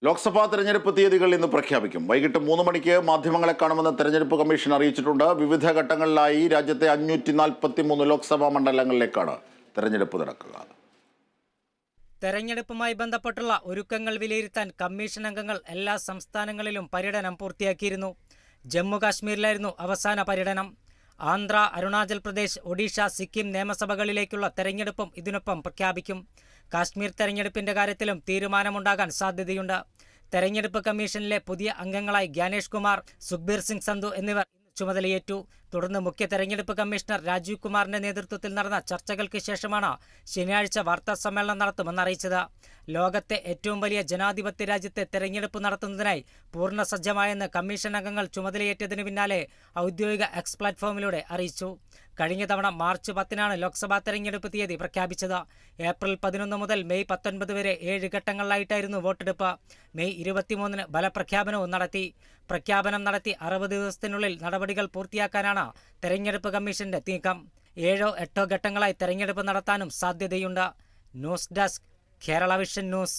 ലോക്സഭാ തെരഞ്ഞെടുപ്പ് തീയതികൾ ഇന്ന് പ്രഖ്യാപിക്കും. വൈകിട്ട് 3 മണിക്ക് മാധ്യമങ്ങളെ കാണുമെന്ന് തെരഞ്ഞെടുപ്പ് കമ്മീഷൻ അറിയിച്ചിട്ടുണ്ട്. വിവിധ ഘട്ടങ്ങളിലായി രാജ്യത്തെ 543 ലോക്സഭാ മണ്ഡലങ്ങളിലേക്കാണ് തെരഞ്ഞെടുപ്പ് നടക്കുക. തെരഞ്ഞെടുപ്പുമായി ബന്ധപ്പെട്ടുള്ള ഒരുക്കങ്ങൾ വിലയിരുത്താൻ കമ്മീഷൻ അംഗങ്ങൾ എല്ലാ സംസ്ഥാനങ്ങളിലും പര്യടനം പൂർത്തിയാക്കിയിരുന്നു. ജമ്മു കാശ്മീരിലായിരുന്നു അവസാന പര്യടനം. ആന്ധ്ര, അരുണാചൽ പ്രദേശ്, ഒഡീഷ, സിക്കിം നിയമസഭകളിലേക്കുള്ള തെരഞ്ഞെടുപ്പും ഇതിനൊപ്പം പ്രഖ്യാപിക്കും. കാശ്മീർ തെരഞ്ഞെടുപ്പിന്റെ കാര്യത്തിലും തീരുമാനമുണ്ടാകാൻ സാധ്യതയുണ്ട്. തെരഞ്ഞെടുപ്പ് കമ്മീഷനിലെ പുതിയ അംഗങ്ങളായി ഗ്യാനേഷ് കുമാർ, സുഖ്ബീർ സിംഗ് സന്ധു എന്നിവർ ചുമതലയേറ്റു. തുടർന്ന് മുഖ്യ തെരഞ്ഞെടുപ്പ് കമ്മീഷണർ രാജീവ് കുമാറിന്റെ നേതൃത്വത്തിൽ നടന്ന ചർച്ചകൾക്ക് ശേഷമാണ് ശനിയാഴ്ച വാർത്താ സമ്മേളനം നടത്തുമെന്ന് അറിയിച്ചത്. ലോകത്തെ ഏറ്റവും വലിയ ജനാധിപത്യ രാജ്യത്തെ തെരഞ്ഞെടുപ്പ് നടത്തുന്നതിനായി പൂർണ്ണ സജ്ജമായെന്ന് കമ്മീഷൻ അംഗങ്ങൾ ചുമതലയേറ്റതിന് പിന്നാലെ ഔദ്യോഗിക എക്സ് പ്ലാറ്റ്ഫോമിലൂടെ അറിയിച്ചു. കഴിഞ്ഞ തവണ മാർച്ച് 10-നാണ് ലോക്സഭാ തെരഞ്ഞെടുപ്പ് തീയതി പ്രഖ്യാപിച്ചത്. ഏപ്രിൽ 11 മുതൽ മെയ് 19 വരെ 7 ഘട്ടങ്ങളിലായിട്ടായിരുന്നു വോട്ടെടുപ്പ്. മെയ് 23-ന് ഫലപ്രഖ്യാപനവും നടത്തി. പ്രഖ്യാപനം നടത്തി 60 ദിവസത്തിനുള്ളിൽ നടപടികൾ പൂർത്തിയാക്കാനാണ് തെരഞ്ഞെടുപ്പ് കമ്മീഷന്റെ നീക്കം. 7-8 ഘട്ടങ്ങളായി തെരഞ്ഞെടുപ്പ് നടത്താനും സാധ്യതയുണ്ട്. News desk, Kerala vision news.